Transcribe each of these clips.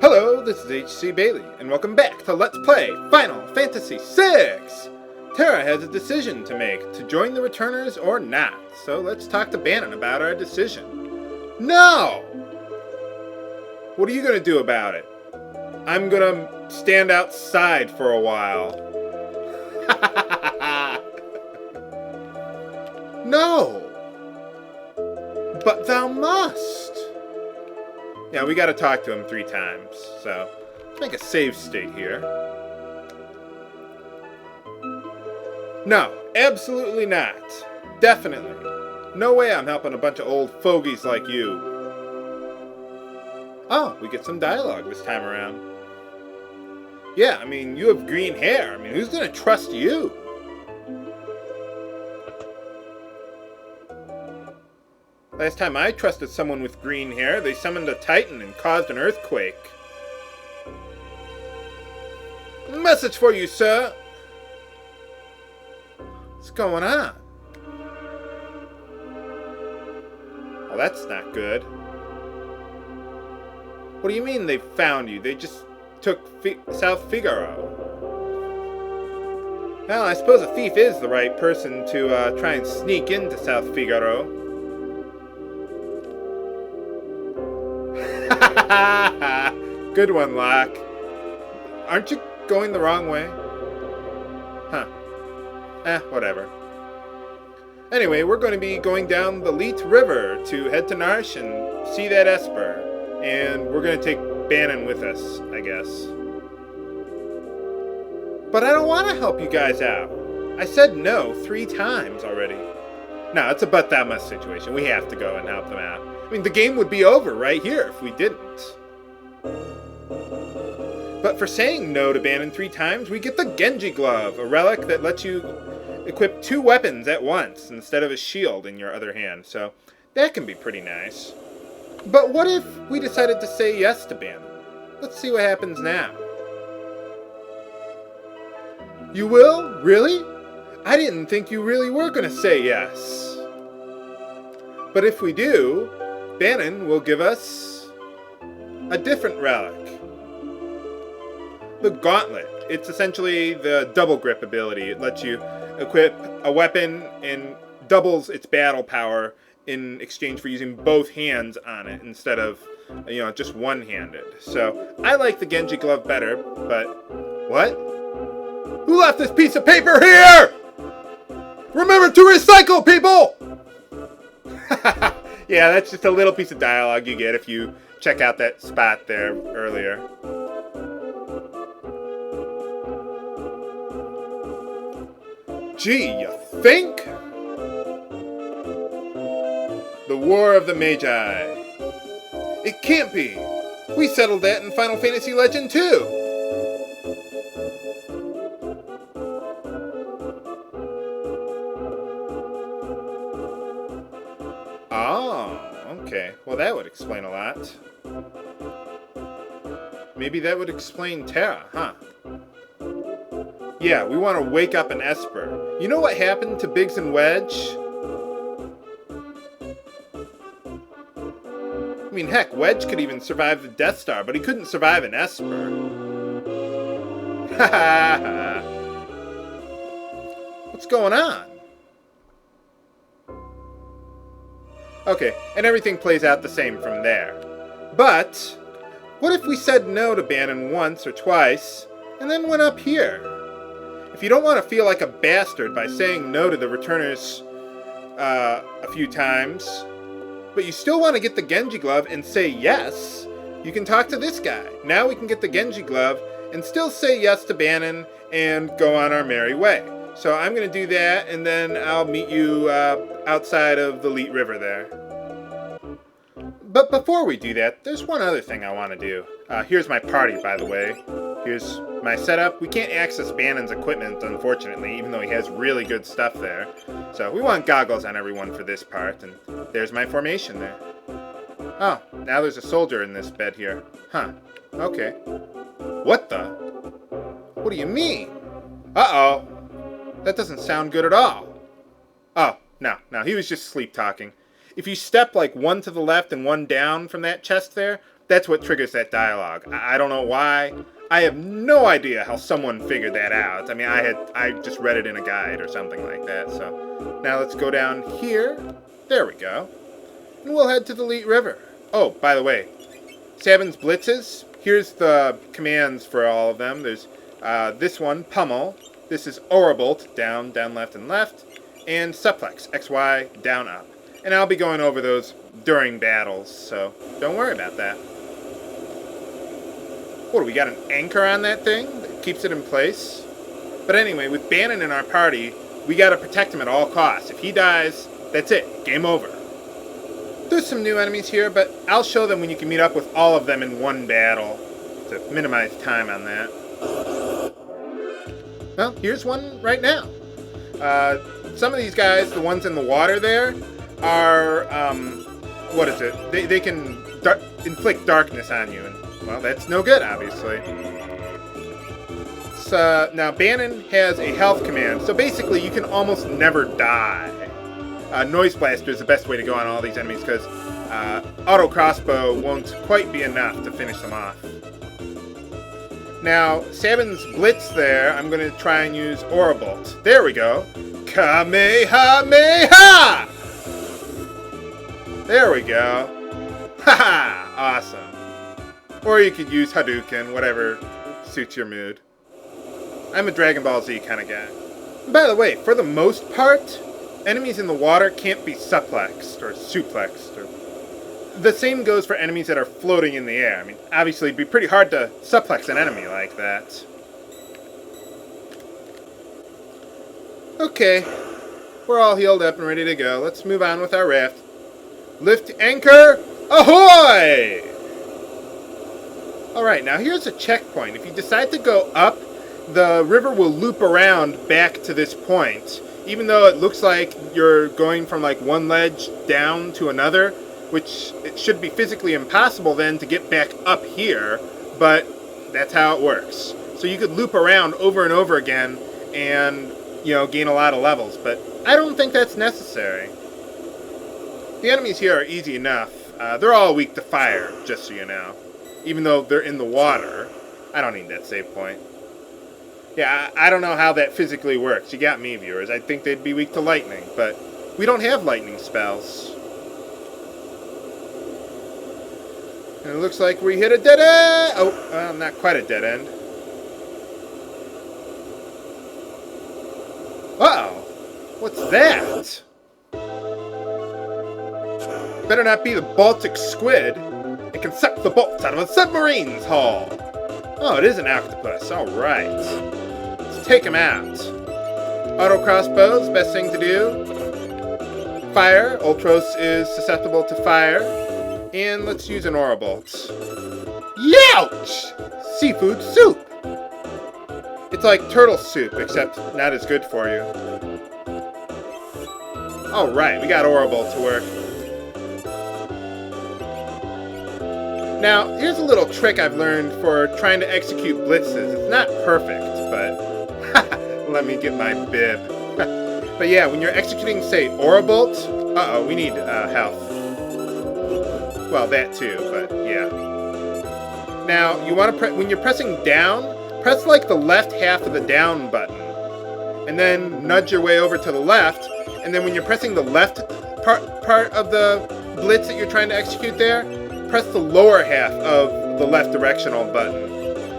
Hello, this is H.C. Bailey, and welcome back to Let's Play Final Fantasy VI! Terra has a decision to make, to join the Returners or not, so let's talk to Banon about our decision. No! What are you gonna do about it? I'm gonna stand outside for a while. No! But thou must! Yeah, we gotta talk to him 3 times, so let's make a save state here. No, absolutely not. Definitely. No way I'm helping a bunch of old fogies like you. Oh, we get some dialogue this time around. Yeah, I mean, you have green hair. I mean, who's gonna trust you? Last time I trusted someone with green hair, they summoned a Titan and caused an earthquake. Message for you, sir. What's going on? Well, that's not good. What do you mean they found you? They just took South Figaro. Well, I suppose a thief is the right person to try and sneak into South Figaro. Good one, Locke. Aren't you going the wrong way? Huh. Whatever. Anyway, we're going to be going down the Leet River to head to Narshe and see that Esper. And we're going to take Banon with us, I guess. But I don't want to help you guys out. I said no 3 times already. No, it's a but thou must situation. We have to go and help them out. I mean, the game would be over right here if we didn't. But for saying no to Banon 3 times, we get the Genji Glove, a relic that lets you equip 2 weapons at once instead of a shield in your other hand. So that can be pretty nice. But what if we decided to say yes to Banon? Let's see what happens now. You will? Really? I didn't think you really were going to say yes. But if we do, Banon will give us a different relic. The Gauntlet. It's essentially the double grip ability. It lets you equip a weapon and doubles its battle power in exchange for using both hands on it instead of, just one-handed. So I like the Genji Glove better, but what? Who left this piece of paper here? Remember to recycle, people! Yeah, that's just a little piece of dialogue you get if you check out that spot there earlier. Gee, you think? The War of the Magi. It can't be. We settled that in Final Fantasy Legend 2. Oh, okay. Well, that would explain a lot. Maybe that would explain Terra, huh? Yeah, we want to wake up an Esper. You know what happened to Biggs and Wedge? I mean, heck, Wedge could even survive the Death Star, but he couldn't survive an Esper. Ha ha ha. What's going on? Okay, and everything plays out the same from there. But, what if we said no to Banon once or twice, and then went up here? If you don't want to feel like a bastard by saying no to the Returners a few times, but you still want to get the Genji Glove and say yes, you can talk to this guy. Now we can get the Genji Glove and still say yes to Banon and go on our merry way. So I'm going to do that, and then I'll meet you outside of the Leet River there. But before we do that, there's one other thing I want to do. Here's my party, by the way. Here's my setup. We can't access Banon's equipment, unfortunately, even though he has really good stuff there. So we want goggles on everyone for this part, and there's my formation there. Oh, now there's a soldier in this bed here. Huh. Okay. What the? What do you mean? Uh-oh. That doesn't sound good at all. Oh, no, he was just sleep talking. If you step like one to the left and one down from that chest there, that's what triggers that dialogue. I don't know why. I have no idea how someone figured that out. I mean, I just read it in a guide or something like that. So now let's go down here. There we go. And we'll head to the Leet River. Oh, by the way, Sabin's blitzes. Here's the commands for all of them. There's this one, pummel. This is Orabolt, down, left, and left. And suplex, X, Y, down, up. And I'll be going over those during battles, so don't worry about that. What, do we got an anchor on that thing that keeps it in place? But anyway, with Bannon in our party, we gotta protect him at all costs. If he dies, that's it. Game over. There's some new enemies here, but I'll show them when you can meet up with all of them in one battle to minimize time on that. Well, here's one right now. Some of these guys, the ones in the water there, are, what is it? They can inflict darkness on you, and, well, that's no good, obviously. So, now, Bannon has a health command, so basically you can almost never die. Noise Blaster is the best way to go on all these enemies, because auto crossbow won't quite be enough to finish them off. Now, Sabin's blitz there, I'm going to try and use Orabolt. There we go. Kamehameha! There we go. Haha! Awesome. Or you could use Hadouken, whatever suits your mood. I'm a Dragon Ball Z kind of guy. By the way, for the most part, enemies in the water can't be suplexed or suplexed. The same goes for enemies that are floating in the air. I mean, obviously it'd be pretty hard to suplex an enemy like that. Okay, we're all healed up and ready to go. Let's move on with our raft. Lift anchor, ahoy! Alright, now here's a checkpoint. If you decide to go up, the river will loop around back to this point. Even though it looks like you're going from like one ledge down to another, which it should be physically impossible then to get back up here, but that's how it works. So you could loop around over and over again and, you know, gain a lot of levels, but I don't think that's necessary. The enemies here are easy enough. They're all weak to fire, just so you know. Even though they're in the water. I don't need that save point. Yeah, I don't know how that physically works. You got me, viewers. I'd think they'd be weak to lightning, but we don't have lightning spells. And it looks like we hit a dead end! Oh, well, not quite a dead end. Uh-oh! What's that? Better not be the Baltic squid. It can suck the bolts out of a submarine's hull. Oh, it is an octopus. Alright. Let's take him out. Auto crossbows, best thing to do. Fire. Ultros is susceptible to fire. And let's use an Orabolt. Youch! Seafood soup! It's like turtle soup, except not as good for you. Alright, we got Orabolt to work. Now, here's a little trick I've learned for trying to execute blitzes. It's not perfect, but let me get my bib. But yeah, when you're executing, say, Orabolt, uh-oh, we need health. Well, that too, but yeah. Now, you want to when you're pressing down, press like the left half of the down button, and then nudge your way over to the left, and then when you're pressing the left part of the blitz that you're trying to execute there, press the lower half of the left directional button,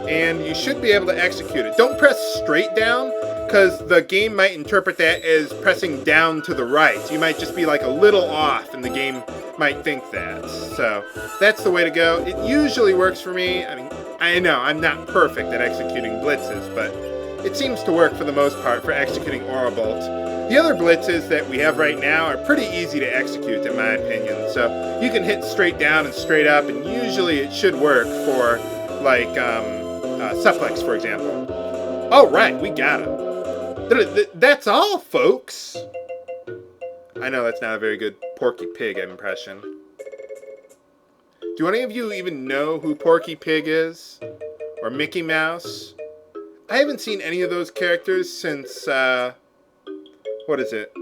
and you should be able to execute it. Don't press straight down, because the game might interpret that as pressing down to the right. You might just be like a little off, and the game might think that. So that's the way to go. It usually works for me. I mean, I know I'm not perfect at executing blitzes, but it seems to work for the most part for executing Orabolt. The other blitzes that we have right now are pretty easy to execute, in my opinion. So you can hit straight down and straight up, and usually it should work for, like, suplex, for example. All right, we got him. That's all, folks. I know that's not a very good Porky Pig impression. Do any of you even know who Porky Pig is? Or Mickey Mouse? I haven't seen any of those characters since, what is it?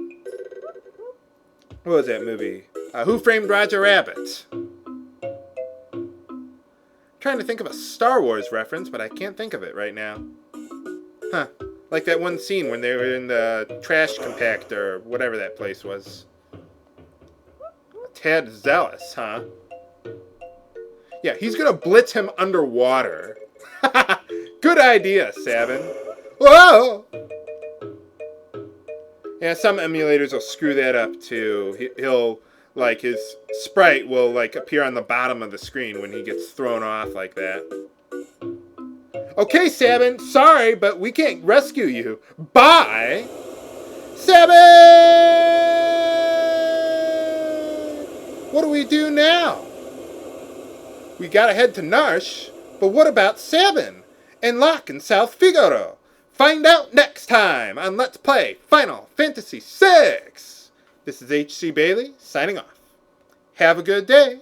What was that movie? Who Framed Roger Rabbit? trying to think of a Star Wars reference, but I can't think of it right now. Huh. Like that one scene when they were in the trash compactor, or whatever that place was. A tad zealous, huh? Yeah, he's gonna blitz him underwater. Good idea, Sabin. Whoa! Yeah, some emulators will screw that up too. He'll, like, his sprite will, like, appear on the bottom of the screen when he gets thrown off like that. Okay, Sabin, sorry, but we can't rescue you. Bye! Sabin! What do we do now? We gotta head to Narshe, but what about Sabin and Locke in South Figaro? Find out next time on Let's Play Final Fantasy VI. This is H.C. Bailey, signing off. Have a good day.